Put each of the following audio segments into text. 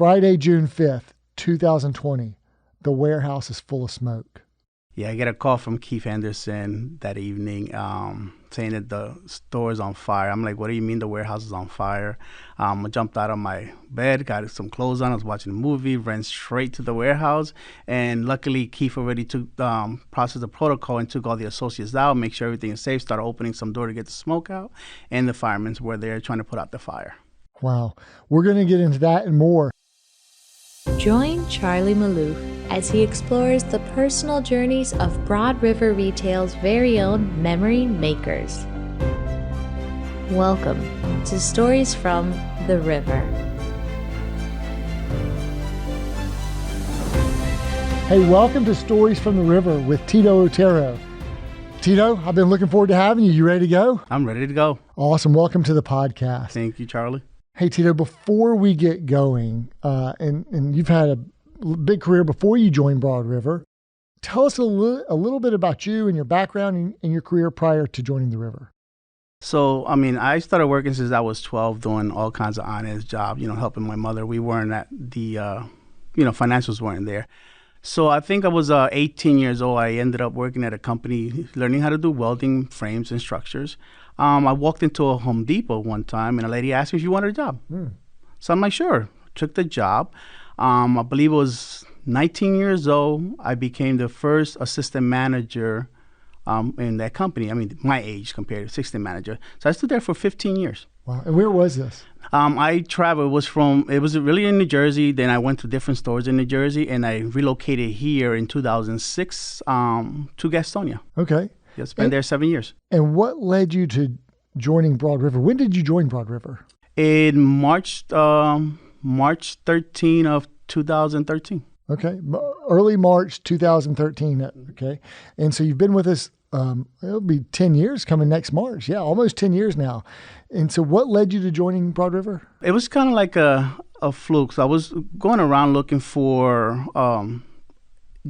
Friday, June 5th, 2020. The warehouse is full of smoke. Yeah, I get a call from Keith Henderson that evening saying that the store is on fire. I'm like, what do you mean the warehouse is on fire? I jumped out of my bed, got some clothes on. I was watching a movie, ran straight to the warehouse. And luckily, Keith already took processed the protocol and took all the associates out, make sure everything is safe, started opening some door to get the smoke out. And the firemen were there trying to put out the fire. Wow. We're going to get into that and more. Join Charlie Maloof as he explores the personal journeys of Broad River Retail's very own memory makers. Welcome to Stories from the River. Hey, welcome to Stories from the River with Tito Otero. Tito, I've been looking forward to having you. You ready to go? I'm ready to go. Awesome. Welcome to the podcast. Thank you, Charlie. Hey, Tito, before we get going, and you've had a big career before you joined Broad River, tell us a little bit about you and your background and your career prior to joining the river. So, I started working since I was 12, doing all kinds of honest jobs, helping my mother. We weren't at the, financials weren't there. So I think I was 18 years old. I ended up working at a company, learning how to do welding frames and structures. I walked into a Home Depot one time, and a lady asked me if you wanted a job. So I'm like, sure. Took the job. I believe it was 19 years old. I became the first assistant manager in that company. My age compared to assistant manager. So I stood there for 15 years. Wow. And where was this? I traveled. It was really in New Jersey. Then I went to different stores in New Jersey, and I relocated here in 2006 to Gastonia. Okay. I spent there 7 years. And what led you to joining Broad River? When did you join Broad River? In March 13 of 2013. Okay. Early March 2013. Okay. And so you've been with us, it'll be 10 years coming next March. Yeah, almost 10 years now. And so what led you to joining Broad River? It was kind of like a fluke. So I was going around looking for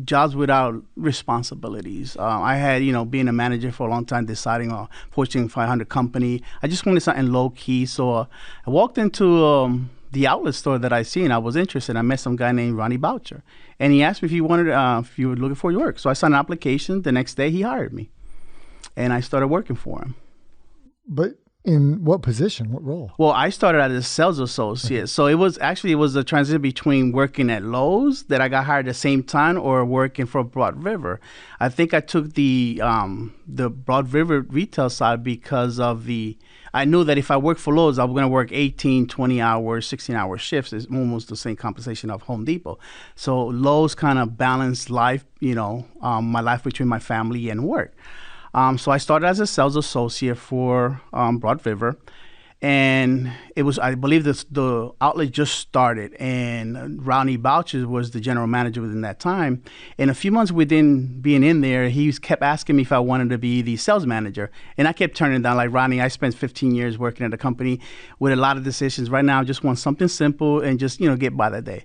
jobs without responsibilities. I had, being a manager for a long time, deciding on Fortune 500 company. I just wanted something low key. So I walked into the outlet store that I seen. I was interested. I met some guy named Ronnie Boucher, and he asked me if you were looking for work. So I signed an application. The next day, he hired me, and I started working for him. But in what position? What role? Well, I started as a sales associate. So it was a transition between working at Lowe's that I got hired at the same time or working for Broad River. I think I took the Broad River retail side because I knew that if I worked for Lowe's, I was going to work 18, 20 hours, 16-hour shifts. It's almost the same compensation of Home Depot. So Lowe's kind of balanced life, my life between my family and work. So I started as a sales associate for Broad River, and I believe the outlet just started, and Ronnie Boucher was the general manager within that time. And a few months within being in there, he kept asking me if I wanted to be the sales manager, and I kept turning it down. Like, Ronnie, I spent 15 years working at a company with a lot of decisions. Right now, I just want something simple and just get by the day.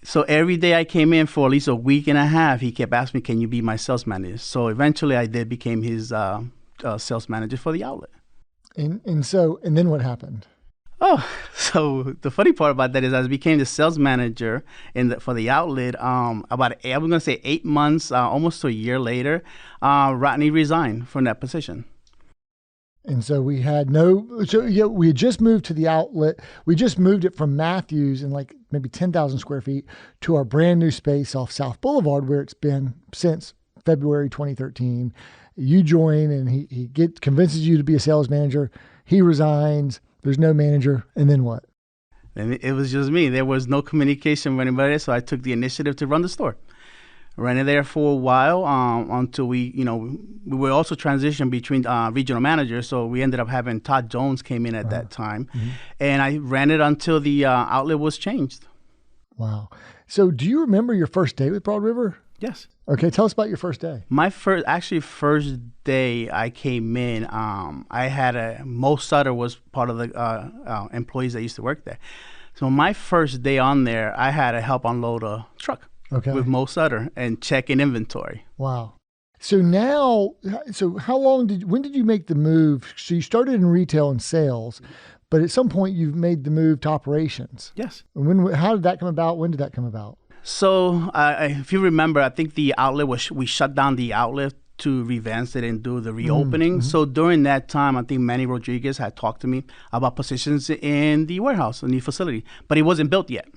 So every day I came in for at least a week and a half, he kept asking me, can you be my sales manager? So eventually I became his sales manager for the outlet. And then what happened? Oh, so the funny part about that is I became the sales manager for the outlet I'm going to say 8 months, almost a year later, Rodney resigned from that position. And so we had we had just moved to the outlet. We just moved it from Matthews in like maybe 10,000 square feet to our brand new space off South Boulevard, where it's been since February 2013. You join and he convinces you to be a sales manager. He resigns. There's no manager. And then what? And it was just me. There was no communication with anybody. So I took the initiative to run the store. Ran it there for a while until we were also transitioned between regional managers. So we ended up having Todd Jones came in at that time. Mm-hmm. And I ran it until the outlet was changed. Wow. So do you remember your first day with Broad River? Yes. Okay. Tell us about your first day. My first day I came in, I had Mo Sutter was part of the employees that used to work there. So my first day on there, I had to help unload a truck. Okay. With Mo Sutter and checking inventory. Wow. So when did you make the move? So you started in retail and sales, but at some point you've made the move to operations. Yes. And how did that come about? When did that come about? So if you remember, I think the outlet we shut down the outlet to revamp it and do the reopening. So during that time, I think Manny Rodriguez had talked to me about positions in the warehouse, a new facility, but it wasn't built yet.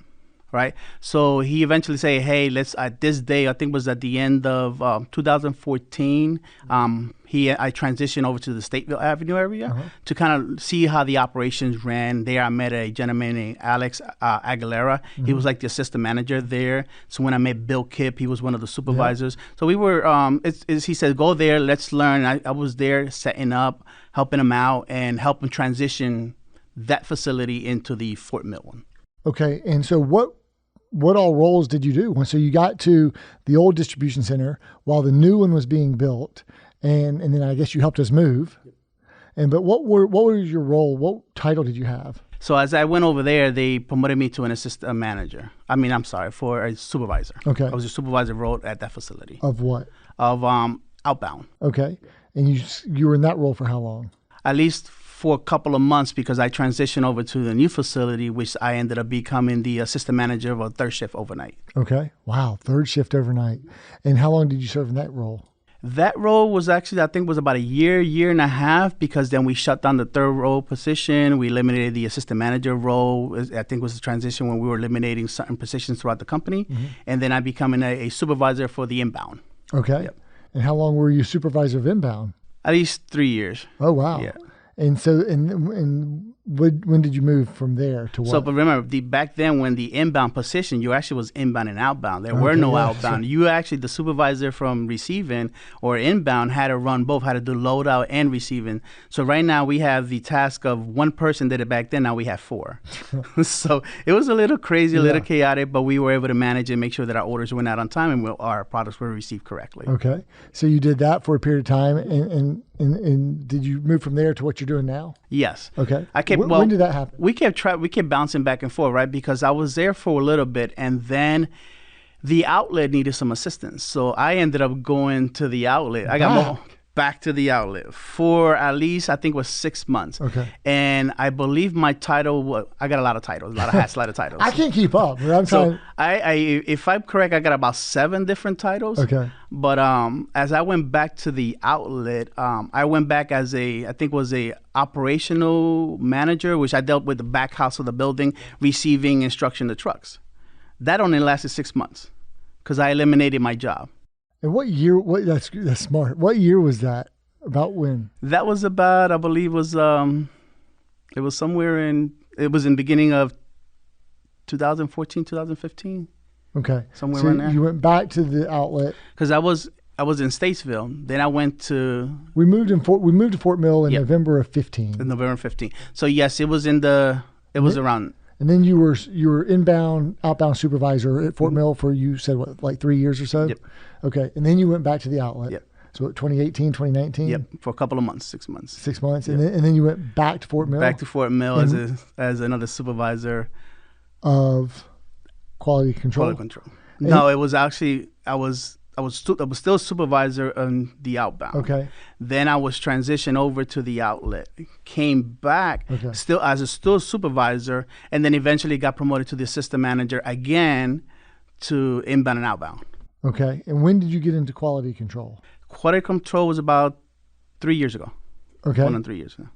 Right. So he eventually said, hey, let's at this day, I think was at the end of 2014. I transitioned over to the Stateville Avenue area to kind of see how the operations ran. There I met a gentleman named Alex Aguilera. He was like the assistant manager there. So when I met Bill Kipp, he was one of the supervisors. So we were, he said, go there, let's learn. I was there setting up, helping him out and helping transition that facility into the Fort Mill one. Okay. And so what all roles did you do? So you got to the old distribution center while the new one was being built, and then I guess you helped us move. But what was your role? What title did you have? So as I went over there, they promoted me to an assistant manager. For a supervisor. Okay. I was a supervisor role at that facility. Of what? Of outbound. Okay. And you were in that role for how long? At least for a couple of months, because I transitioned over to the new facility, which I ended up becoming the assistant manager of a third shift overnight. Okay. Wow. Third shift overnight. And how long did you serve in that role? That role was actually, I think, was about a year and a half, because then we shut down the third role position. We eliminated the assistant manager role. I think it was the transition when we were eliminating certain positions throughout the company. And then I becoming a supervisor for the inbound. Okay. Yep. And how long were you supervisor of inbound? At least 3 years. Oh, wow. Yeah. And so, and when did you move from there to what? So, but remember, back then when the inbound position, you actually was inbound and outbound. There were no outbound. Sure. You actually, the supervisor from receiving or inbound had to run both, had to do loadout and receiving. So right now we have the task of one person did it back then. Now we have 4. So it was a little crazy, a little chaotic, but we were able to manage and make sure that our orders went out on time and our products were received correctly. Okay. So you did that for a period of time, and did you move from there to what you're doing now? Yes. Okay. When did that happen? We kept bouncing back and forth, right? Because I was there for a little bit, and then the outlet needed some assistance. So I ended up going to the outlet. I got back to the outlet for at least, I think it was 6 months. Okay. And I believe my title I got a lot of titles, a lot of hats, a lot of titles. I can't keep up. If I'm correct, I got about 7 different titles. Okay. But as I went back to the outlet, I went back as I think was a operational manager, which I dealt with the back house of the building, receiving instruction to trucks. That only lasted 6 months because I eliminated my job. And what year? That's smart. What year was that? About when? That was about, I believe, it was in beginning of 2014, 2015. Okay. Somewhere around there. You went back to the outlet because I was in Statesville. Then I went to. We moved to Fort Mill in November of 15. In November 15. So yes, it was around. And then you were outbound supervisor at Fort Mill for, you said, what, like 3 years or so? Yep. Okay. And then you went back to the outlet. Yep. So 2018, 2019? Yep. For a couple of months, 6 months. 6 months. Yep. And then you went back to Fort Mill? Back to Fort Mill as another supervisor. Of quality control? Quality control. No, it was actually, I was still a supervisor on the outbound. Okay. Then I was transitioned over to the outlet, came back still as a supervisor, and then eventually got promoted to the assistant manager again to inbound and outbound. Okay. And when did you get into quality control? Quality control was about 3 years ago. Okay. 1 and 3 years now.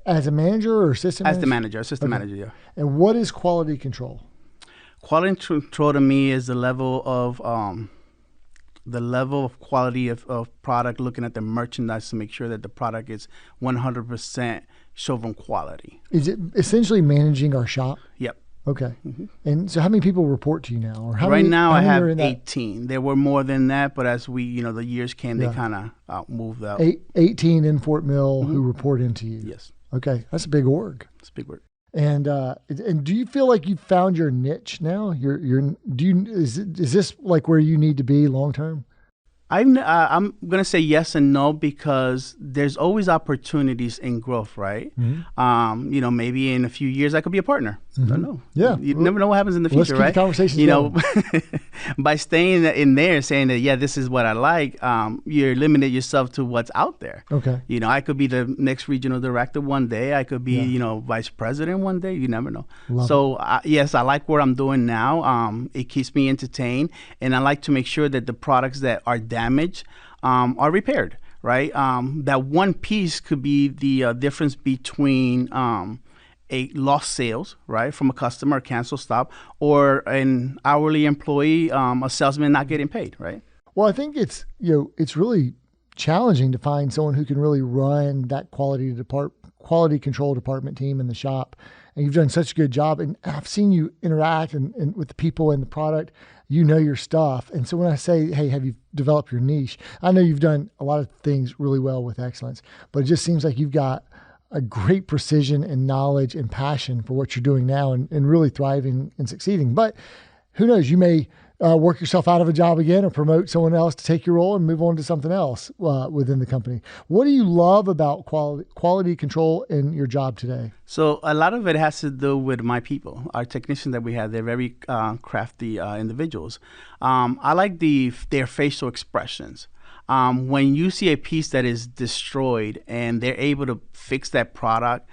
As a manager or assistant manager? As the manager, assistant manager, yeah. And what is quality control? Quality control to me is the level of quality of product, looking at the merchandise to make sure that the product is 100% showroom quality. Is it essentially managing our shop? Yep. Okay. Mm-hmm. And so how many people report to you now? Or right now I have 18. There were more than that, but as the years came, they kind of moved out. 18 in Fort Mill who report into you? Yes. Okay. That's a big org. It's a big work. And do you feel like you've found your niche now? Is this like where you need to be long term? I'm going to say yes and no because there's always opportunities in growth, right? Maybe in a few years I could be a partner. I don't know. Yeah. You never know what happens in the future, Let's keep right? the conversations going. By staying in there saying that, yeah, this is what I like, you're limiting yourself to what's out there. Okay. I could be the next regional director one day. I could be, vice president one day. You never know. Yes, I like what I'm doing now. It keeps me entertained. And I like to make sure that the products that are damaged are repaired, right? That one piece could be the difference between a lost sales, right, from a customer, a cancel stop, or an hourly employee, a salesman not getting paid, right? Well, I think it's really challenging to find someone who can really run that quality control department team in the shop. And you've done such a good job. And I've seen you interact and with the people and the product. You know your stuff. And so when I say, hey, have you developed your niche? I know you've done a lot of things really well with excellence, but it just seems like you've got a great precision and knowledge and passion for what you're doing now and really thriving and succeeding. But who knows, you may work yourself out of a job again or promote someone else to take your role and move on to something else within the company. What do you love about quality control in your job today? So a lot of it has to do with my people, our technicians that we have. They're very crafty individuals. I like their facial expressions. When you see a piece that is destroyed and they're able to fix that product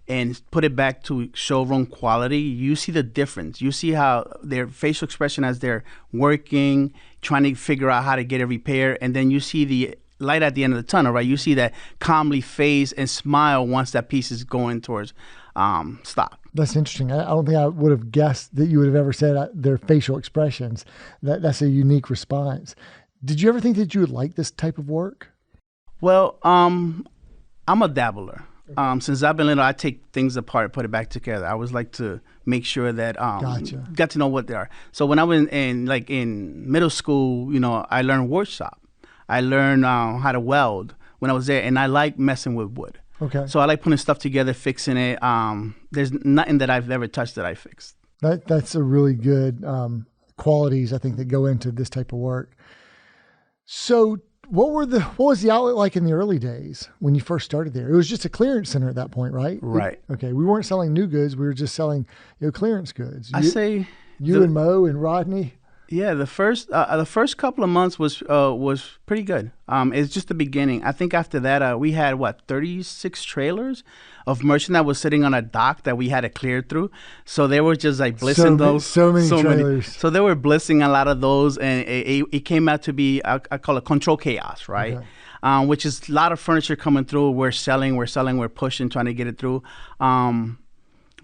and put it back to showroom quality, you see the difference. You see how their facial expression as they're working, trying to figure out how to get it repaired, and then you see the light at the end of the tunnel, right? You see that calmly face and smile once that piece is going towards stop. That's interesting. I don't think I would have guessed that you would have ever said their facial expressions. That's a unique response. Did you ever think that you would like this type of work? Well, I'm a dabbler. Since I've been little, I take things apart, put it back together. I always like to make sure that Gotcha. got to know what they are. So when I was in middle school, I learned workshop. I learned how to weld when I was there, and I like messing with wood. Okay. So I like putting stuff together, fixing it. There's nothing that I've ever touched that I fixed. That's a really good qualities, I think, that go into this type of work. So what was the outlet like in the early days when you first started there? It was just a clearance center at that point, right? Right. Okay. We weren't selling new goods. We were just selling clearance goods. You and Mo and Rodney. Yeah, the first couple of months was pretty good. It's just the beginning. I think after that, we had 36 trailers of merchandise that was sitting on a dock that we had to clear through. So they were just like blissing those. So many trailers. So they were blissing a lot of those, and it came out to be I call it control chaos, right? Okay. Which is a lot of furniture coming through. We're selling, we're pushing, trying to get it through.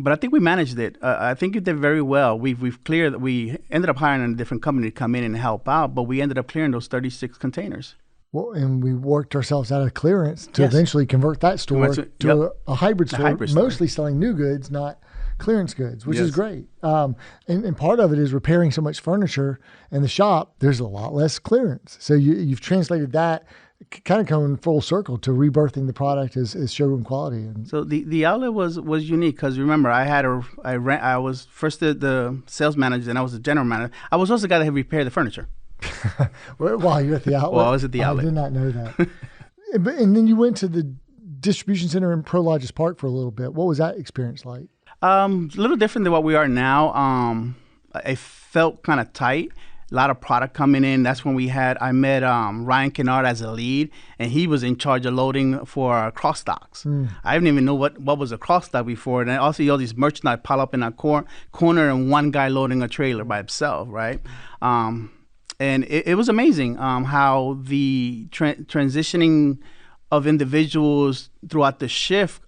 But I think we managed it. I think it did very well. We've cleared. We ended up hiring a different company to come in and help out, but we ended up clearing those 36 containers. Well, and we worked ourselves out of clearance to eventually convert that store to a hybrid store, mostly selling new goods, not clearance goods, which is great. And part of it is repairing so much furniture in the shop. There's a lot less clearance. So you've translated that, kind of coming full circle to rebirthing the product as showroom quality. And so the outlet was unique because remember I was first the sales manager and I was the general manager. I was also the guy that had repaired the furniture. While you're at the outlet? Well, I was at the outlet. I did not know that. And then you went to the distribution center in Prologis Park for a little bit. What was that experience like? A little different than what we are now. I felt kind of tight. A lot of product coming in. That's when I met Ryan Kennard as a lead, and he was in charge of loading for cross docks. I didn't even know what was a cross dock before. And also, all these merchandise pile up in a corner, and one guy loading a trailer by himself, right? And it was amazing how the transitioning of individuals throughout the shift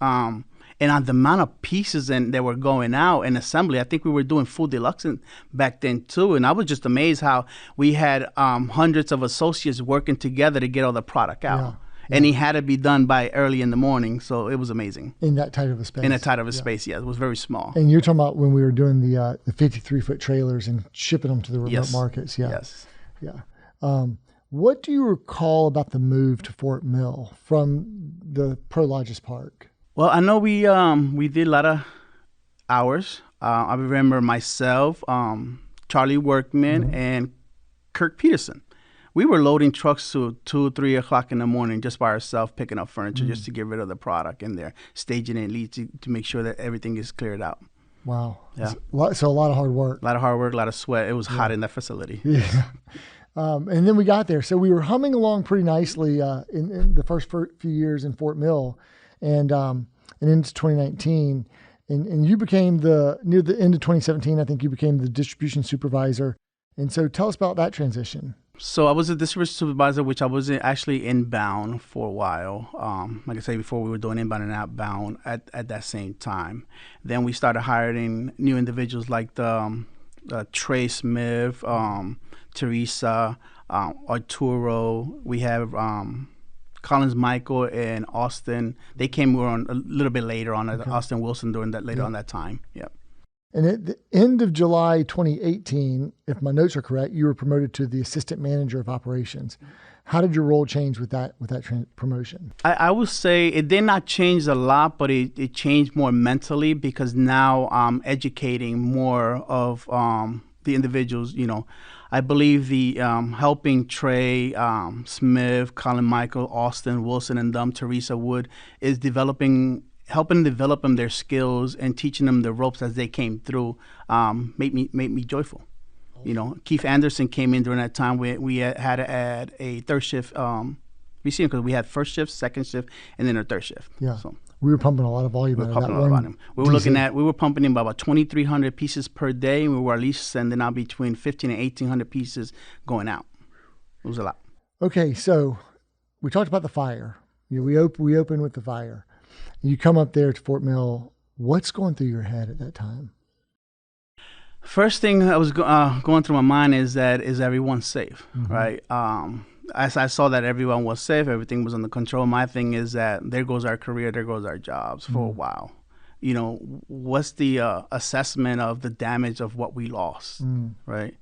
and on the amount of pieces that were going out in assembly. I think we were doing full deluxe back then too. And I was just amazed how we had hundreds of associates working together to get all the product out. Yeah. And it had to be done by early in the morning. So it was amazing. In that tight of a space. In that tight of a space, yeah. It was very small. And you're talking about when we were doing the 53-foot trailers and shipping them to the remote markets. Yeah. Yes. Yeah. What do you recall about the move to Fort Mill from the Prologis Park? Well, I know we did a lot of hours. I remember myself, Charlie Workman, and Kirk Peterson. We were loading trucks to 2, 3 o'clock in the morning just by ourselves, picking up furniture just to get rid of the product in there, staging it to make sure that everything is cleared out. Wow. Yeah. So a lot of hard work. A lot of hard work, a lot of sweat. It was hot in that facility. Yeah. And then we got there. So we were humming along pretty nicely in the first few years in Fort Mill, and into 2019. And you became near the end of 2017, I think you became the distribution supervisor. And so tell us about that transition. So I was a distribution supervisor, which I was actually inbound for a while. Like I said before, we were doing inbound and outbound at that same time. Then we started hiring new individuals like Trey Smith, Teresa, Otero. We have Collins Michael and Austin. They came on a little bit later on. Okay. Austin Wilson during that later on that time. Yeah. And at the end of July 2018, if my notes are correct, you were promoted to the assistant manager of operations. How did your role change with that promotion? I would say it did not change a lot, but it changed more mentally because now I'm educating more of the individuals. I believe the helping Trey Smith, Colin Michael, Austin Wilson, and Teresa Wood is helping develop them their skills and teaching them the ropes as they came through. Made me joyful. Keith Anderson came in during that time. We had to add a third shift receiving because we had first shift, second shift, and then a third shift. Yeah. So we were pumping a lot of volume. We were pumping in about 2,300 pieces per day. And we were at least sending out between 1,500 and 1,800 pieces going out. It was a lot. Okay, so we talked about the fire. We opened with the fire. You come up there to Fort Mill. What's going through your head at that time? First thing that was going through my mind is everyone safe, right? As I saw that everyone was safe, everything was under control. My thing is that there goes our career, there goes our jobs for a while. What's the assessment of the damage of what we lost, right?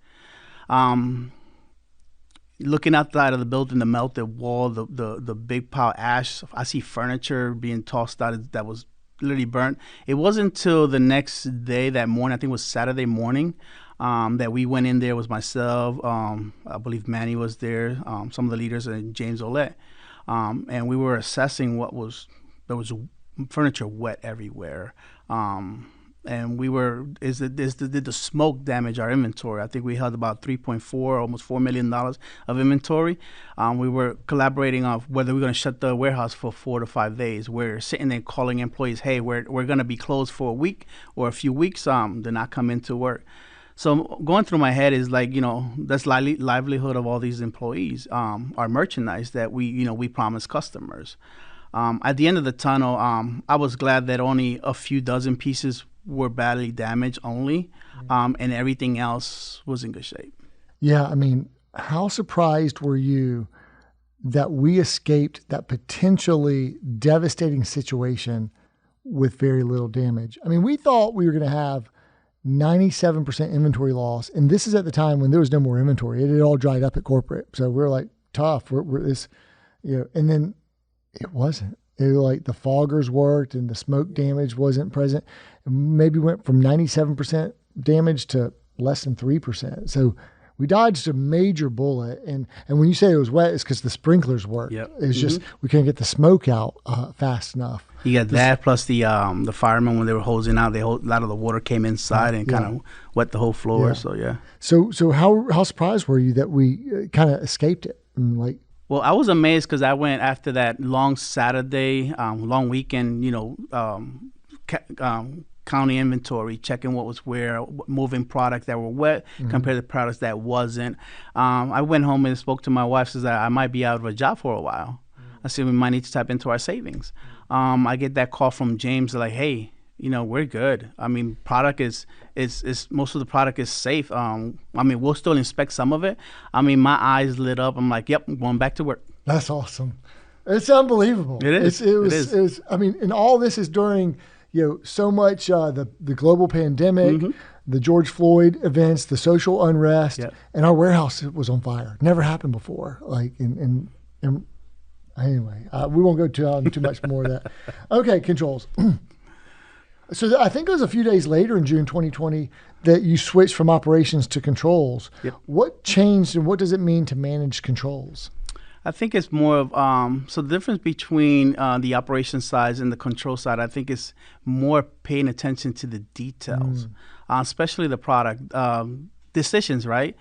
Looking outside of the building, the melted wall, the big pile of ash. I see furniture being tossed out that was literally burnt. It wasn't until the next day, that morning, I think it was Saturday morning, that we went in there. It was myself, I believe Manny was there, some of the leaders, and James Olette. And we were assessing there was furniture wet everywhere. And did the smoke damage our inventory? I think we held about 3.4, almost $4 million of inventory. We were collaborating on whether we're going to shut the warehouse for 4 to 5 days. We're sitting there calling employees, hey, we're going to be closed for a week or a few weeks. They're not coming to work. So going through my head is like, that's livelihood of all these employees, our merchandise that we promise customers. At the end of the tunnel, I was glad that only a few dozen pieces were badly damaged only, and everything else was in good shape. Yeah, I mean, how surprised were you that we escaped that potentially devastating situation with very little damage? I mean, we thought we were going to have 97% inventory loss, and this is at the time when there was no more inventory. It had all dried up at corporate, so we're like, tough. We're this, and then it wasn't. It was like the foggers worked and the smoke damage wasn't present. Maybe went from 97% damage to less than 3%. So we dodged a major bullet. And when you say it was wet, it's because the sprinklers worked. Yep. It's just we couldn't get the smoke out fast enough. You got that plus the firemen, when they were hosing out, a lot of the water came inside and kind of wet the whole floor. Yeah. So So how surprised were you that we kind of escaped it? And well, I was amazed because I went after that long Saturday, long weekend, county inventory, checking what was where, moving products that were wet compared to products that wasn't. I went home and spoke to my wife, says that I might be out of a job for a while. I said we might need to tap into our savings. I get that call from James like, hey, we're good. I mean, product is most of the product is safe. I mean, we'll still inspect some of it. I mean, my eyes lit up. I'm like, yep, I'm going back to work. That's awesome. It's unbelievable. It is. It was. I mean, and all this is during, so much the global pandemic, the George Floyd events, the social unrest, and our warehouse was on fire. Never happened before. And anyway, we won't go too much more of that. Okay, controls. So I think it was a few days later in June 2020 that you switched from operations to controls. Yep. What changed and what does it mean to manage controls? I think it's more of so the difference between the operation side and the control side. I think is more paying attention to the details, especially the product decisions. Right,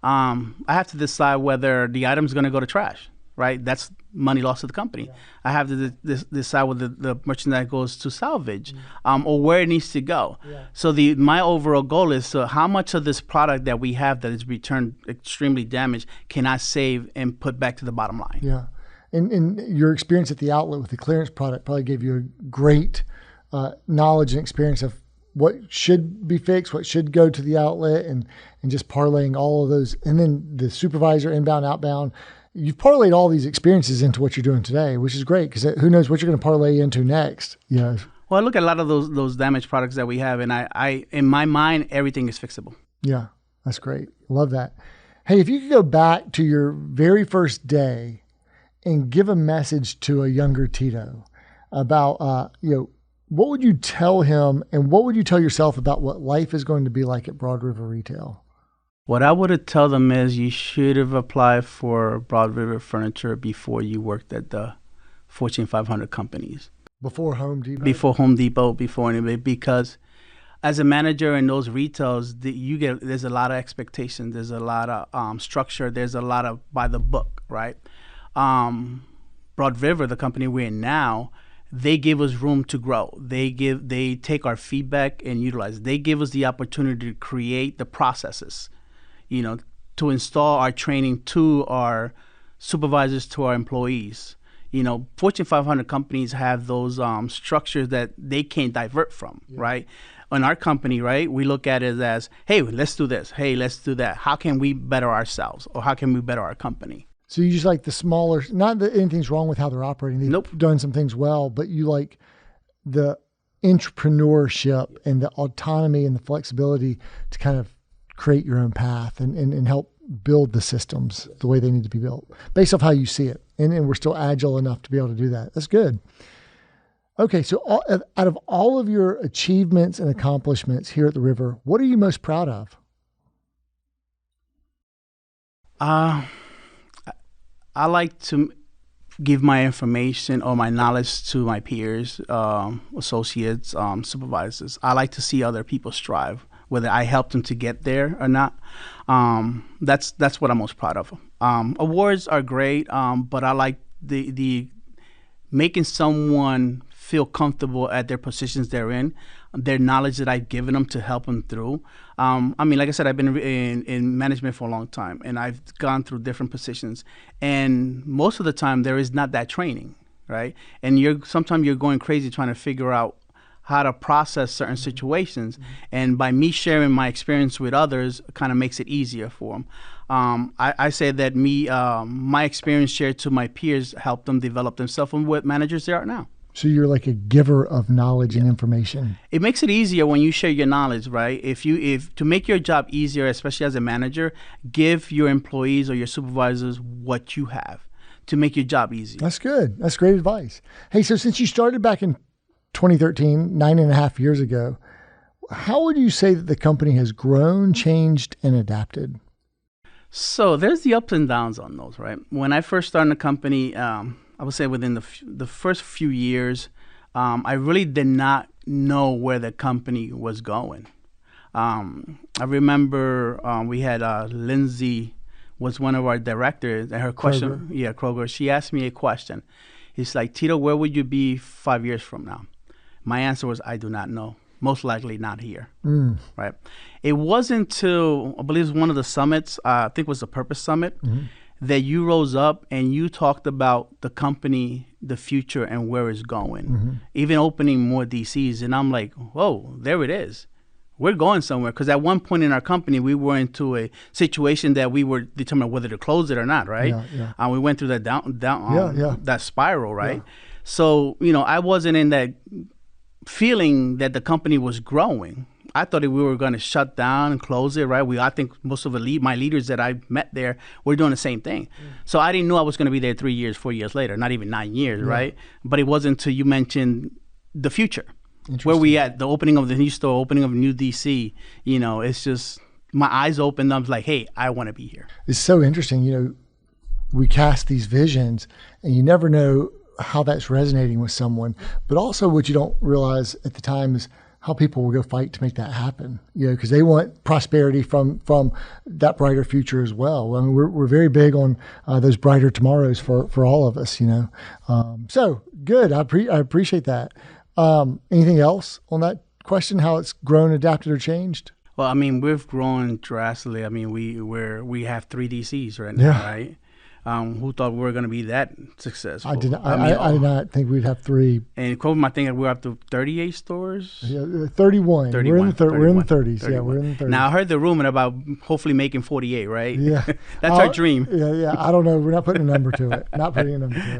I have to decide whether the item is going to go to trash. Right, that's money lost to the company. Yeah. I have to decide whether the merchandise goes to salvage, or where it needs to go. Yeah. So my overall goal is how much of this product that we have that is returned extremely damaged can I save and put back to the bottom line? Yeah, and your experience at the outlet with the clearance product probably gave you a great knowledge and experience of what should be fixed, what should go to the outlet, and just parlaying all of those, and then the supervisor inbound, outbound. You've parlayed all these experiences into what you're doing today, which is great because who knows what you're going to parlay into next. Well, I look at a lot of those damaged products that we have, and I in my mind, everything is fixable. Yeah, that's great. Love that. Hey, if you could go back to your very first day and give a message to a younger Tito about, what would you tell him and what would you tell yourself about what life is going to be like at Broad River Retail? What I would have told them is you should have applied for Broad River Furniture before you worked at the Fortune 500 companies. Before Home Depot? Before Home Depot, before anybody, because as a manager in those retails, there's a lot of expectation, there's a lot of structure, there's a lot of by the book, right? Broad River, the company we're in now, they give us room to grow. They take our feedback and utilize it. They give us the opportunity to create the processes, to install our training to our supervisors, to our employees. Fortune 500 companies have those structures that they can't divert from, right? In our company, right, we look at it as, hey, let's do this. Hey, let's do that. How can we better ourselves, or how can we better our company? So you just like the smaller, not that anything's wrong with how they're operating. They've done some things well, but you like the entrepreneurship and the autonomy and the flexibility to kind of create your own path and help build the systems the way they need to be built based off how you see it. And we're still agile enough to be able to do that. That's good. Okay, so out of all of your achievements and accomplishments here at the River, what are you most proud of? I like to give my information or my knowledge to my peers, associates, supervisors. I like to see other people strive, whether I help them to get there or not. That's what I'm most proud of. Awards are great, but I like the making someone feel comfortable at their positions they're in, their knowledge that I've given them to help them through. Like I said, I've been in management for a long time, and I've gone through different positions. And most of the time, there is not that training, right? And sometimes you're going crazy trying to figure out how to process certain situations. And by me sharing my experience with others, kind of makes it easier for them. I say that my experience shared to my peers helped them develop themselves and what managers they are now. So you're like a giver of knowledge and information. It makes it easier when you share your knowledge, right? If to make your job easier, especially as a manager, give your employees or your supervisors what you have to make your job easier. That's good. That's great advice. Hey, so since you started back in 2013, 9.5 years ago, how would you say that the company has grown, changed, and adapted? So there's the ups and downs on those, right? When I first started the company, I would say within the first few years, I really did not know where the company was going. I remember we had Lindsay was one of our directors, and her question, Kroger, she asked me a question. It's like, Tito, where would you be 5 years from now? My answer was, I do not know. Most likely not here, right? It wasn't until, I believe it was one of the summits, I think it was the Purpose Summit, that you rose up and you talked about the company, the future, and where it's going, even opening more DCs. And I'm like, whoa, there it is. We're going somewhere. Because at one point in our company, we were into a situation that we were determining whether to close it or not, right? And we went through that that spiral, right? So, I wasn't in that feeling that the company was growing. I thought that we were going to shut down and close it, right? I think most of my leaders that I met there were doing the same thing. So I didn't know I was going to be there 3 years, 4 years later, not even 9 years, right? But it wasn't until you mentioned the future. Where we at? The opening of the new store, opening of a new DC. It's just my eyes opened. I was like, hey, I want to be here. It's so interesting. We cast these visions, and you never know how that's resonating with someone. But also, what you don't realize at the time is how people will go fight to make that happen. Because they want prosperity from that brighter future as well. I mean, we're very big on those brighter tomorrows for all of us. So good. I appreciate that. Anything else on that question? How it's grown, adapted, or changed? Well, I mean, we've grown drastically. I mean, we have 3 DCs right now, right? Who thought we were going to be that successful? I did not think we'd have 3. And quote my thing, we're up to 38 stores. Yeah, 31. We're in the 30s. 31. Yeah, we're in the 30s. Now I heard the rumor about hopefully making 48, right? Yeah, that's our dream. Yeah. I don't know. We're not putting a number to it.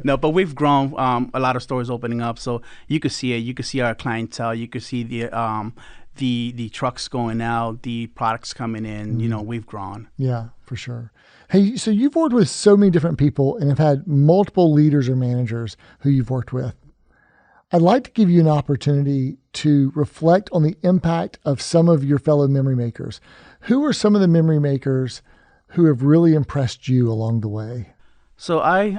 No, but we've grown. A lot of stores opening up, so you could see it. You could see our clientele. You could see the trucks going out, the products coming in. We've grown. Yeah, for sure. Hey, so you've worked with so many different people and have had multiple leaders or managers who you've worked with. I'd like to give you an opportunity to reflect on the impact of some of your fellow memory makers. Who are some of the memory makers who have really impressed you along the way? So I've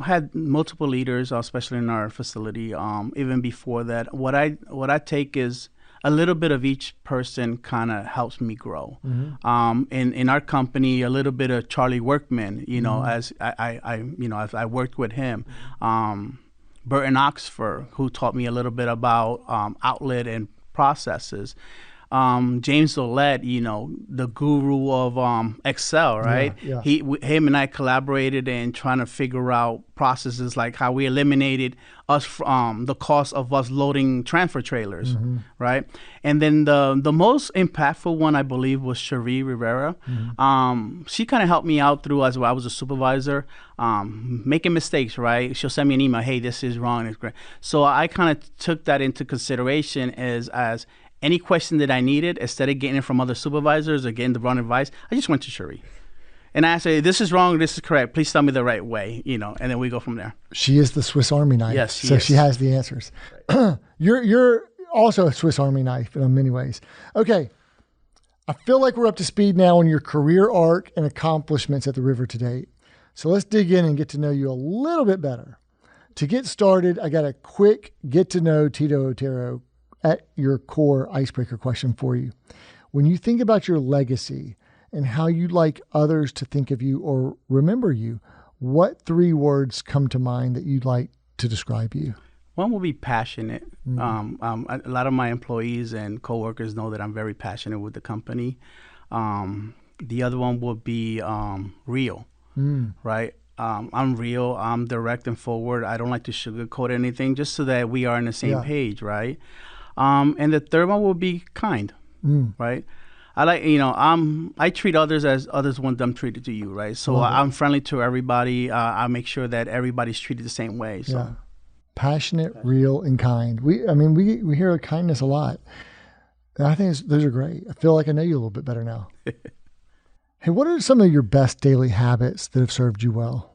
had multiple leaders, especially in our facility. Even before that, what I take is a little bit of each person kind of helps me grow. Mm-hmm. In our company, a little bit of Charlie Workman, as I worked with him. Burton Oxford, who taught me a little bit about outlet and processes. James Olette, the guru of Excel, right? Yeah. Him and I collaborated in trying to figure out processes like how we eliminated us from the cost of us loading transfer trailers, right? And then the most impactful one, I believe, was Cherie Rivera. She kind of helped me out through as well. I was a supervisor, making mistakes, right? She'll send me an email, hey, this is wrong. It's great. So I kind of took that into consideration as any question that I needed, instead of getting it from other supervisors or getting the wrong advice, I just went to Cherie. And I asked her, this is wrong, this is correct. Please tell me the right way, and then we go from there. She is the Swiss Army knife. Yes, she is. She has the answers. Right. You're also a Swiss Army knife in many ways. Okay. I feel like we're up to speed now on your career arc and accomplishments at the River to date. So let's dig in and get to know you a little bit better. To get started, I got a quick get to know Tito Otero at your core icebreaker question for you. When you think about your legacy and how you'd like others to think of you or remember you, what 3 words come to mind that you'd like to describe you? One will be passionate. A lot of my employees and coworkers know that I'm very passionate with the company. The other one will be real, right? I'm real. I'm direct and forward. I don't like to sugarcoat anything, just so that we are on the same page, right? And the third one will be kind, right? I treat others as others want them treated to you, right? So I'm friendly to everybody. I make sure that everybody's treated the same way. So. Yeah. Passionate, real, and kind. We hear kindness a lot. And I think those are great. I feel like I know you a little bit better now. Hey, what are some of your best daily habits that have served you well?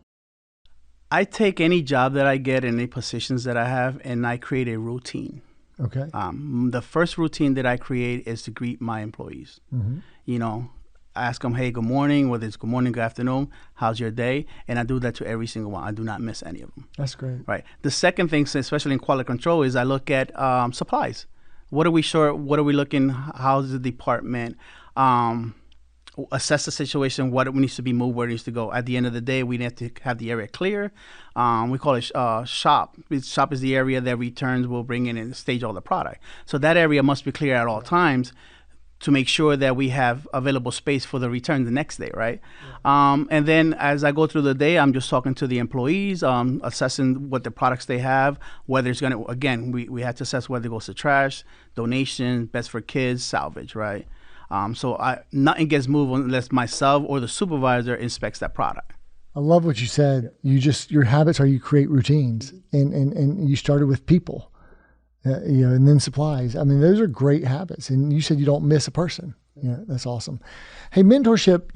I take any job that I get, any positions that I have, and I create a routine. Okay. The first routine that I create is to greet my employees. Ask them, hey, good morning, whether it's good morning, good afternoon, how's your day? And I do that to every single one. I do not miss any of them. That's great. Right. The second thing, especially in quality control, is I look at supplies. What are we short? What are we looking? How's the department? Assess the situation, what needs to be moved, where it needs to go. At the end of the day, we need to have the area clear. We call it shop. Shop is the area that returns will bring in and stage all the product. So that area must be clear at all times to make sure that we have available space for the return the next day, right? And then as I go through the day, I'm just talking to the employees, assessing what the products they have, whether it's going to, again, we have to assess whether it goes to trash, donation, best for kids, salvage, right? So nothing gets moved unless myself or the supervisor inspects that product. I love what you said. Your habits are you create routines, and you started with people, and then supplies. I mean, those are great habits. And you said you don't miss a person. That's awesome. Hey, mentorship,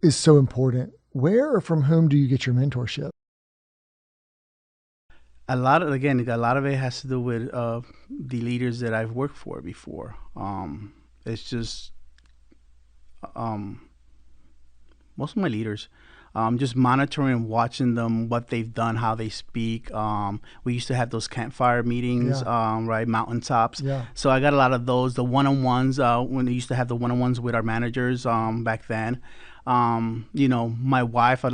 is so important. Where or from whom do you get your mentorship? A lot of it has to do with the leaders that I've worked for before. It's just um, most of my leaders, just monitoring and watching them, what they've done, how they speak. We used to have those campfire meetings, Yeah. right, mountaintops. Yeah. So I got a lot of those. The one-on-ones, when we used to have the one-on-ones with our managers back then. My wife,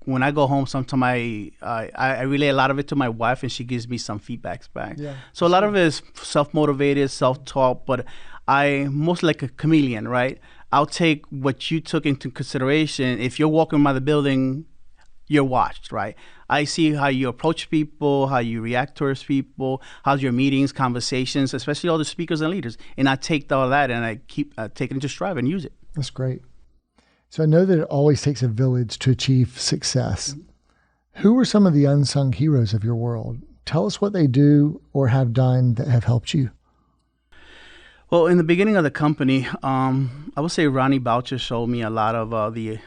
when I go home, sometimes I relay a lot of it to my wife, and she gives me some feedbacks back. Yeah. So a lot of it is self-motivated, self-taught, but I mostly like a chameleon, right? I'll take what you took into consideration. If you're walking by the building, you're watched, right? I see how you approach people, how you react towards people, how's your meetings, conversations, especially all the speakers and leaders. And I take all that and I keep taking it to strive and use it. That's great. So I know that it always takes a village to achieve success. Who are some of the unsung heroes of your world? Tell us what they do or have done that have helped you. Well, in the beginning of the company, I would say Ronnie Boucher showed me a lot of the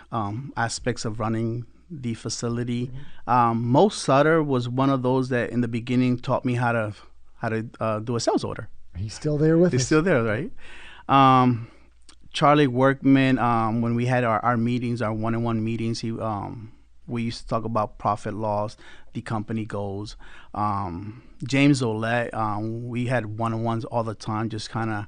aspects of running the facility. Mo Sutter was one of those that in the beginning taught me how to do a sales order. He's still there with us. He's still there, right? Charlie Workman, when we had our meetings, our one-on-one meetings, we used to talk about profit loss, the company goals. James Olette, we had one-on-ones all the time, just kind of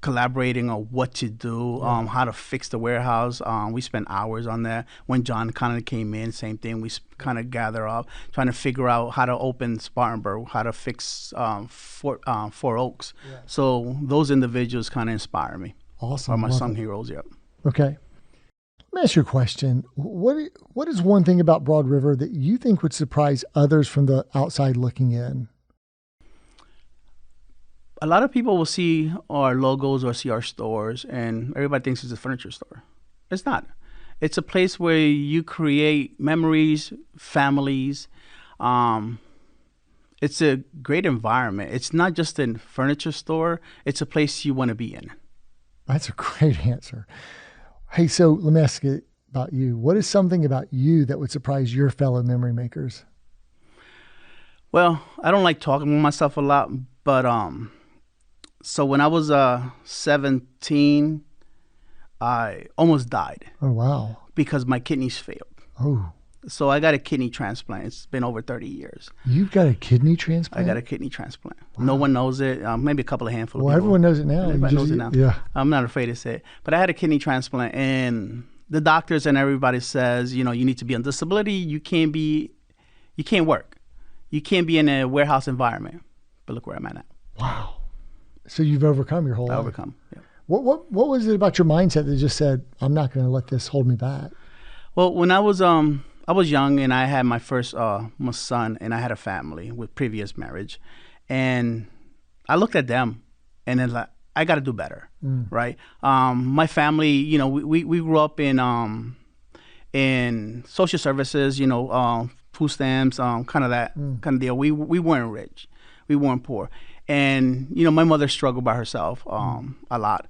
collaborating on what to do, how to fix the warehouse. We spent hours on that. When John kind of came in, same thing. We kind of gather up, trying to figure out how to open Spartanburg, how to fix Four Oaks. Yeah. So those individuals kind of inspire me. Awesome. Are my sung heroes, yep. Okay. Let me ask you a question. What is one thing about Broad River that you think would surprise others from the outside looking in? A lot of people will see our logos or see our stores, and everybody thinks it's a furniture store. It's not. It's a place where you create memories, families. It's a great environment. It's not just a furniture store. It's a place you want to be in. That's a great answer. Hey, so let me ask you about you. What is something about you that would surprise your fellow memory makers? Well, I don't like talking about myself a lot, but so when I was 17, I almost died. Oh, wow. Because my kidneys failed. Oh. So I got a kidney transplant. It's been over 30 years. You've got a kidney transplant? I got a kidney transplant. Wow. No one knows it. Maybe a handful of people. Well, everyone knows it now. Everybody knows it now. Yeah. I'm not afraid to say it. But I had a kidney transplant, and the doctors and everybody says, you need to be on disability. You can't work. You can't be in a warehouse environment. But look where I'm at now. Wow. So you've overcome your whole life. Overcome, yeah. What was it about your mindset that just said, I'm not going to let this hold me back? Well, when I was young and I had my first my son, and I had a family with previous marriage, and I looked at them and then like, I got to do better, right? My family, we grew up in social services, food stamps, kind of that kind of deal. We weren't rich, we weren't poor, and my mother struggled by herself a lot.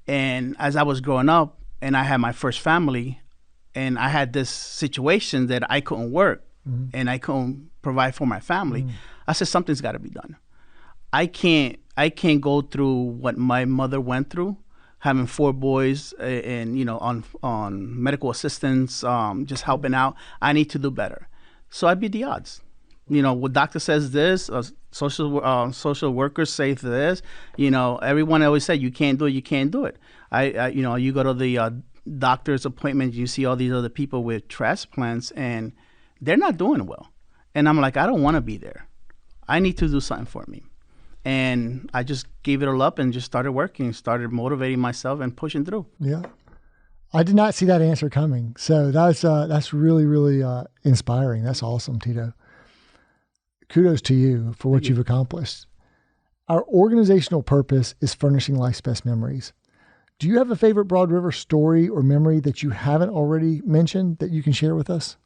And as I was growing up, and I had my first family, and I had this situation that I couldn't work and I couldn't provide for my family. I said, something's got to be done. I can't go through what my mother went through, having 4 boys and on medical assistance, just helping out. I need to do better. So I beat the odds. What doctor says this, social workers say this. Everyone always say you can't do it. You can't do it. You go to the doctor's appointment, you see all these other people with transplants, and they're not doing well. And I'm like, I don't want to be there. I need to do something for me. And I just gave it all up and just started working, started motivating myself and pushing through. Yeah. I did not see that answer coming. So that's really, really inspiring. That's awesome, Tito. Kudos to you for what you've accomplished. Our organizational purpose is furnishing life's best memories. Do you have a favorite Broad River story or memory that you haven't already mentioned that you can share with us?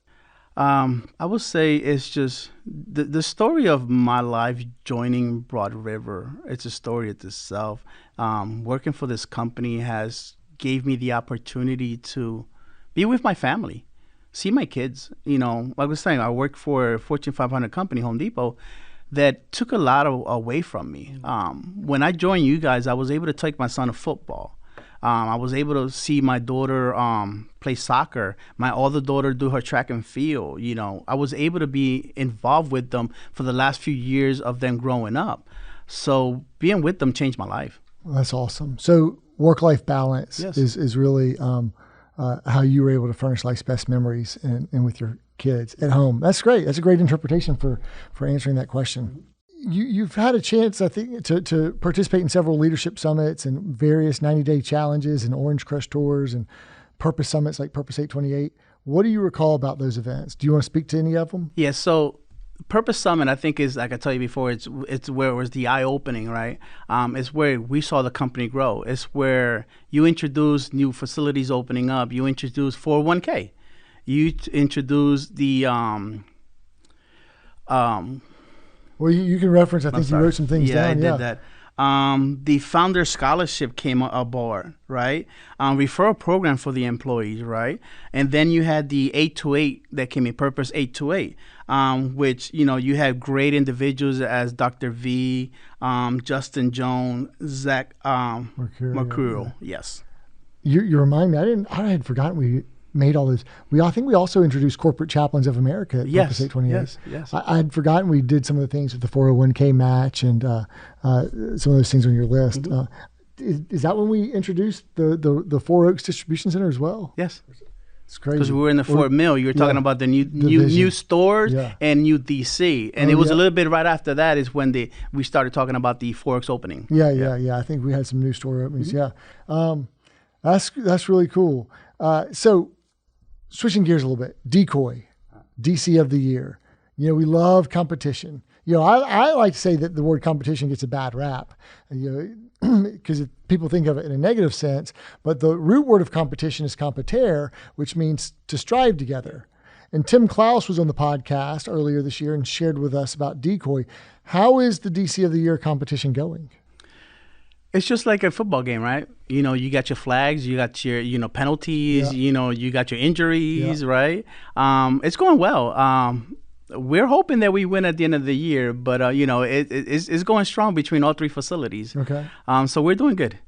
I would say it's just the story of my life joining Broad River. It's a story itself. Working for this company gave me the opportunity to be with my family, see my kids. Like I was saying, I work for a Fortune 500 company, Home Depot, that took a lot away from me. When I joined you guys, I was able to take my son to football. I was able to see my daughter play soccer, my other daughter do her track and field. I was able to be involved with them for the last few years of them growing up. So being with them changed my life. Well, that's awesome. So work-life balance is really how you were able to furnish life's best memories and with your kids at home. That's great. That's a great interpretation for answering that question. You've had a chance, I think, to participate in several leadership summits and various 90-day challenges and Orange Crush tours and purpose summits like Purpose 828. What do you recall about those events? Do you want to speak to any of them? Yeah, so Purpose Summit, I think, is, like I tell you before, it's where it was the eye-opening, right? It's where we saw the company grow. It's where you introduce new facilities opening up. You introduce 401k. You introduce the well, you can reference, I think you wrote some things down. I did that. The founder scholarship came aboard, right? Referral program for the employees, right? And then you had the 828 that came in, Purpose 828, which, you had great individuals as Dr. V, Justin Jones, Zach Mercurial. Yes. You remind me, I had forgotten we made all this. I think we also introduced Corporate Chaplains of America at Purpose 828. Yes. I had forgotten we did some of the things with the 401k match and some of those things on your list. Mm-hmm. Is that when we introduced the Four Oaks Distribution Center as well? Yes. It's crazy. Because we were in the Fort Mill. You were talking about the new stores and new DC. And it was a little bit right after that is when we started talking about the Four Oaks opening. Yeah. I think we had some new store openings. Mm-hmm. That's really cool. So switching gears a little bit, Decoy, DC of the Year. We love competition. I like to say that the word competition gets a bad rap, because people think of it in a negative sense, but the root word of competition is competare, which means to strive together. And Tim Klaus was on the podcast earlier this year and shared with us about Decoy. How is the DC of the Year competition going? It's just like a football game, right? You got your flags, you got your penalties, you got your injuries, right? It's going well. We're hoping that we win at the end of the year, but it's going strong between all three facilities. Okay. So we're doing good.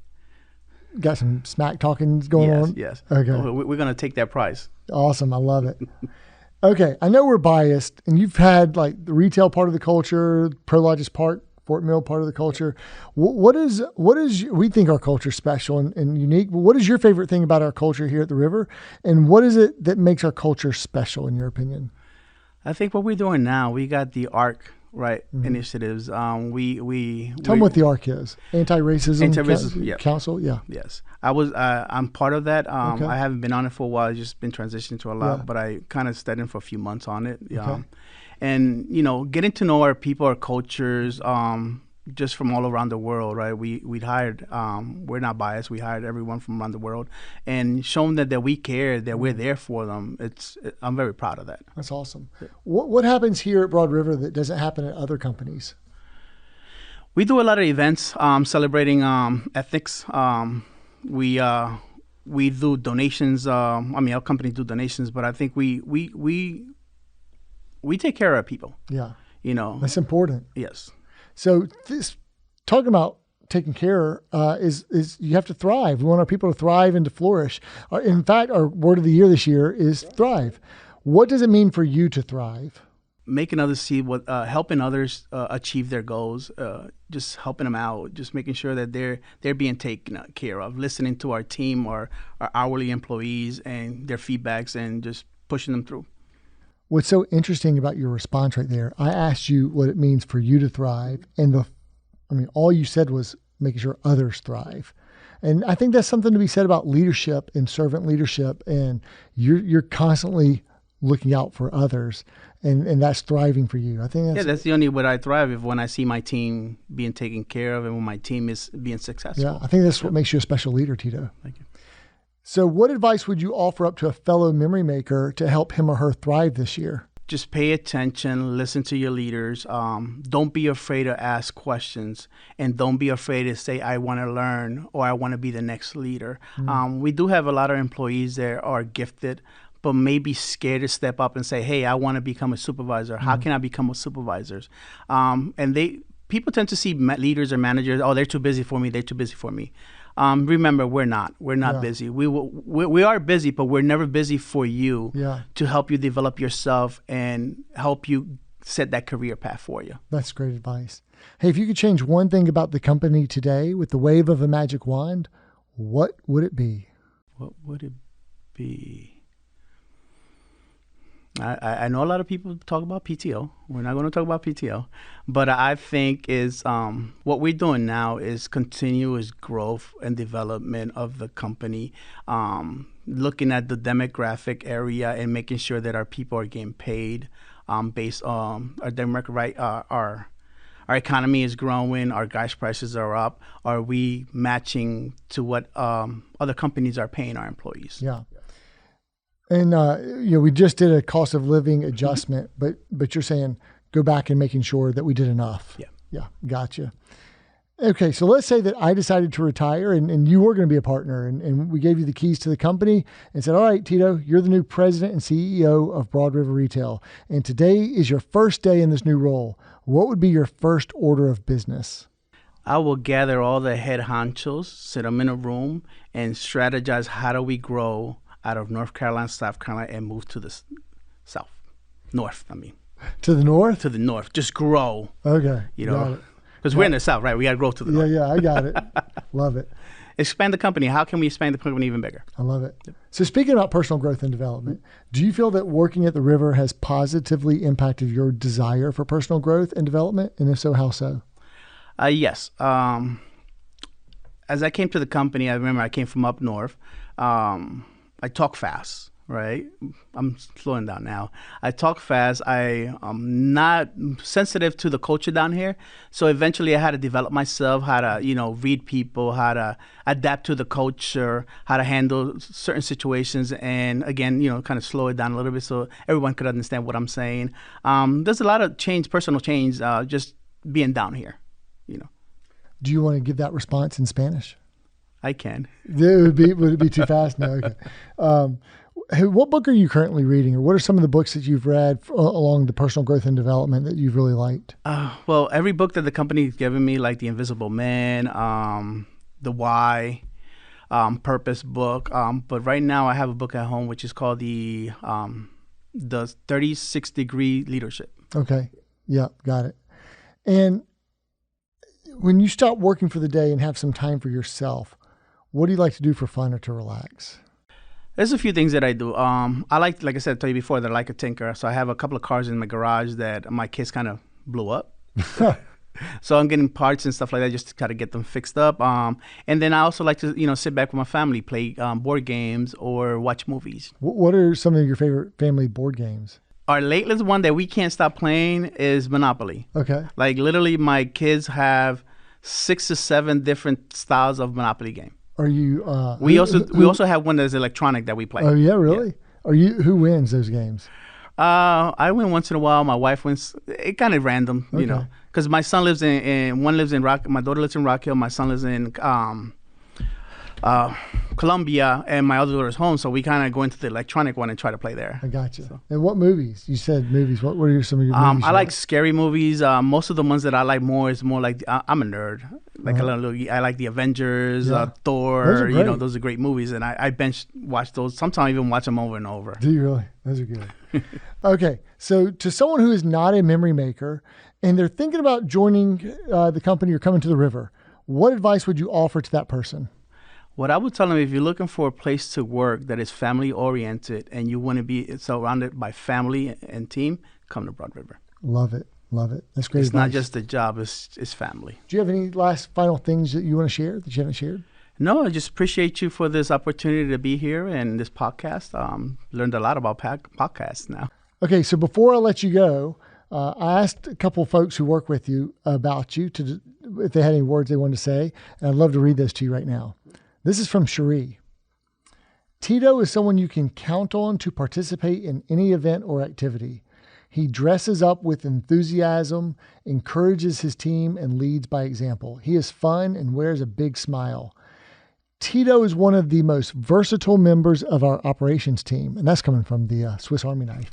Got some smack talking going on? Yes. Okay. We're going to take that prize. Awesome. I love it. Okay. I know we're biased, and you've had like the retail part of the culture, Prologis Park, Fort Mill part of the culture. What is we think our culture is special and unique, but what is your favorite thing about our culture here at the River? And what is it that makes our culture special in your opinion? I think what we're doing now, we got the ARC, right, initiatives. Tell them what the ARC is. Anti-Racism Council, yeah. Yes. I'm part of that. I haven't been on it for a while. I've just been transitioning to a lot, but I kind of stayed in for a few months on it. Okay. And, getting to know our people, our cultures, just from all around the world, right? We'd hired, we're not biased, we hired everyone from around the world and shown that we care, that we're there for them. I'm very proud of that. That's awesome. What happens here at Broad River that doesn't happen at other companies? We do a lot of events celebrating ethics. We do donations. Our company do donations, but I think we take care of our people. Yeah. That's important. Yes. So talking about taking care is you have to thrive. We want our people to thrive and to flourish. In fact, our word of the year this year is thrive. What does it mean for you to thrive? Making others see helping others achieve their goals, just helping them out, just making sure that they're being taken care of, listening to our team, our hourly employees and their feedbacks and just pushing them through. What's so interesting about your response right there, I asked you what it means for you to thrive, and all you said was making sure others thrive. And I think that's something to be said about leadership and servant leadership, and you're constantly looking out for others, and that's thriving for you. I think that's the only way I thrive, is when I see my team being taken care of and when my team is being successful. Yeah, I think that's what makes you a special leader, Tito. Thank you. So what advice would you offer up to a fellow memory maker to help him or her thrive this year? Just pay attention, listen to your leaders. Don't be afraid to ask questions, and don't be afraid to say, I want to learn or I want to be the next leader. We do have a lot of employees that are gifted, but maybe scared to step up and say, hey, I want to become a supervisor. How can I become a supervisor? And people tend to see leaders or managers, oh, they're too busy for me. They're too busy for me. Remember, we're not. We're not busy. We are busy, but we're never busy for you to help you develop yourself and help you set that career path for you. That's great advice. Hey, if you could change one thing about the company today with the wave of a magic wand, what would it be? What would it be? I know a lot of people talk about PTO. We're not going to talk about PTO. But I think what we're doing now is continuous growth and development of the company, looking at the demographic area and making sure that our people are getting paid based on our demographic, right? Our economy is growing. Our gas prices are up. Are we matching to what other companies are paying our employees? Yeah. And we just did a cost of living adjustment, but you're saying go back and making sure that we did enough. Yeah, gotcha. Okay, so let's say that I decided to retire and you were going to be a partner and we gave you the keys to the company and said, all right, Tito, you're the new president and CEO of Broad River Retail. And today is your first day in this new role. What would be your first order of business? I will gather all the head honchos, sit them in a room, and strategize how do we grow out of North Carolina, South Carolina, and move to the north. To the north? To the north. Just grow. Okay. Because we're in the South, right? We got to grow to the north. Yeah, I got it. Love it. Expand the company. How can we expand the company even bigger? I love it. So speaking about personal growth and development, do you feel that working at the river has positively impacted your desire for personal growth and development? And if so, how so? Yes. As I came to the company, I remember I came from up north. I talk fast, right? I'm slowing down now. I talk fast. I am not sensitive to the culture down here. So eventually I had to develop myself, how to, read people, how to adapt to the culture, how to handle certain situations. And again, kind of slow it down a little bit so everyone could understand what I'm saying. There's a lot of change, personal change, just being down here, Do you want to give that response in Spanish? I can. Would it be too fast? No. Okay. What book are you currently reading, or what are some of the books that you've read along the personal growth and development that you've really liked? Well, every book that the company's given me, like The Invisible Man, The Why, Purpose book. But right now I have a book at home which is called the 36-Degree Leadership. Okay. Yeah, got it. And when you stop working for the day and have some time for yourself, what do you like to do for fun or to relax? There's a few things that I do. I like I said, I told you before, that I like a tinker. So I have a couple of cars in my garage that my kids kind of blew up. So I'm getting parts and stuff like that just to try to get them fixed up. And then I also like to, sit back with my family, play board games or watch movies. What are some of your favorite family board games? Our latest one that we can't stop playing is Monopoly. Okay. Like literally my kids have 6 to 7 different styles of Monopoly game. Are you? We also have one that's electronic that we play. Oh yeah, really? Yeah. Who wins those games? I win once in a while. My wife wins. It kind of random, because my son lives one lives in Rock. My daughter lives in Rock Hill. My son lives in Columbia, and my other daughter's home. So we kind of go into the electronic one and try to play there. I got you. So. And what movies? You said movies. What are some of your movies? I like scary movies. Most of the ones that I like more is more like I'm a nerd. Like I like the Avengers, Thor. Those are great movies, and I bench watch those. Sometimes I even watch them over and over. Do you really? Those are good. Okay, so to someone who is not a memory maker and they're thinking about joining the company or coming to the river, what advice would you offer to that person? What I would tell them, if you're looking for a place to work that is family oriented and you want to be surrounded by family and team, come to Broad River. Love it. Love it. That's great. It's advice. not just a job, it's family. Do you have any last final things that you want to share that you haven't shared? No, I just appreciate you for this opportunity to be here and this podcast. Learned a lot about podcasts now. Okay, so before I let you go, I asked a couple of folks who work with you about you if they had any words they wanted to say, and I'd love to read those to you right now. This is from Cherie. Tito is someone you can count on to participate in any event or activity. He dresses up with enthusiasm, encourages his team, and leads by example. He is fun and wears a big smile. Tito is one of the most versatile members of our operations team, and that's coming from the Swiss Army knife.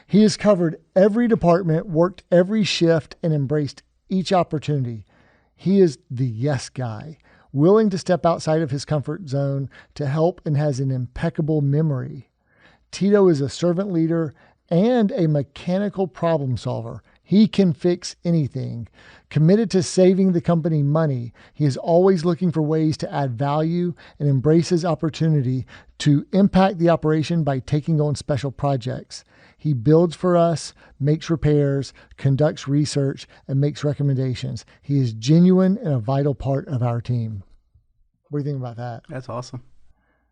He has covered every department, worked every shift, and embraced each opportunity. He is the yes guy, willing to step outside of his comfort zone to help, and has an impeccable memory. Tito is a servant leader and a mechanical problem solver. He can fix anything. Committed to saving the company money, he is always looking for ways to add value and embraces opportunity to impact the operation by taking on special projects. He builds for us, makes repairs, conducts research, and makes recommendations. He is genuine and a vital part of our team. What do you think about that? That's awesome.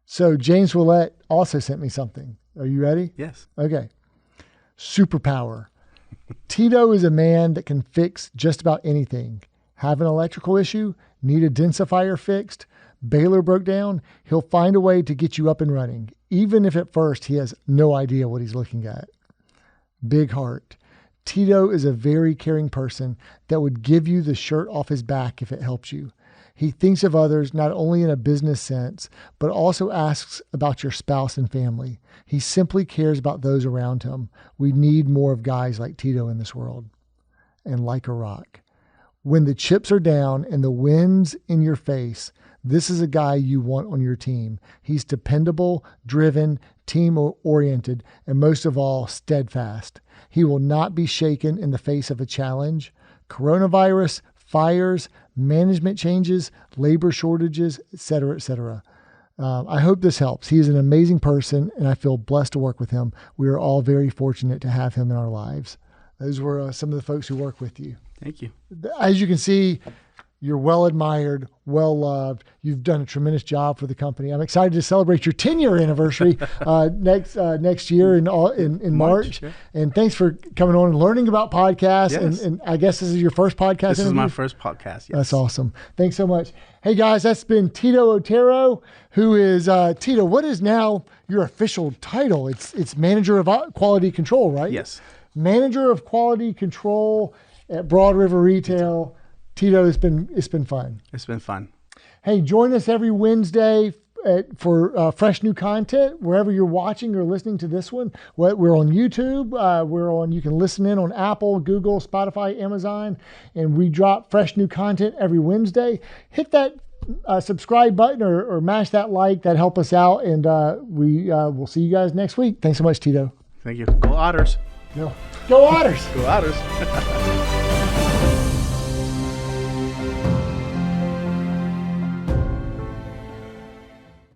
So James Willett also sent me something. Are you ready? Yes. Okay. Superpower. Tito is a man that can fix just about anything. Have an electrical issue? Need a densifier fixed? Baler broke down? He'll find a way to get you up and running, even if at first he has no idea what he's looking at. Big heart. Tito is a very caring person that would give you the shirt off his back if it helps you. He thinks of others not only in a business sense, but also asks about your spouse and family. He simply cares about those around him. We need more of guys like Tito in this world. And like a rock. When the chips are down and the wind's in your face, this is a guy you want on your team. He's dependable, driven, team-oriented, and most of all, steadfast. He will not be shaken in the face of a challenge. Coronavirus, fires, management changes, labor shortages, etc., etc. I hope this helps. He is an amazing person, and I feel blessed to work with him. We are all very fortunate to have him in our lives. Those were some of the folks who work with you. Thank you. As you can see, you're well admired, well loved. You've done a tremendous job for the company. I'm excited to celebrate your 10-year anniversary next year in March. Yeah. And thanks for coming on and learning about podcasts. Yes. And I guess this is your first podcast. This interview? is my first podcast. Yes. That's awesome. Thanks so much. Hey guys, that's been Tito Otero, who is Tito. What is now your official title? It's Manager of Quality Control, right? Yes. Manager of Quality Control at Broad River Retail. Tito, it's been fun. It's been fun. Hey, join us every Wednesday for fresh new content wherever you're watching or listening to this one. We're on YouTube. You can listen in on Apple, Google, Spotify, Amazon, and we drop fresh new content every Wednesday. Hit that subscribe button or mash that like. That help us out, and we'll see you guys next week. Thanks so much, Tito. Thank you. Go Otters. Go Otters. Go Otters.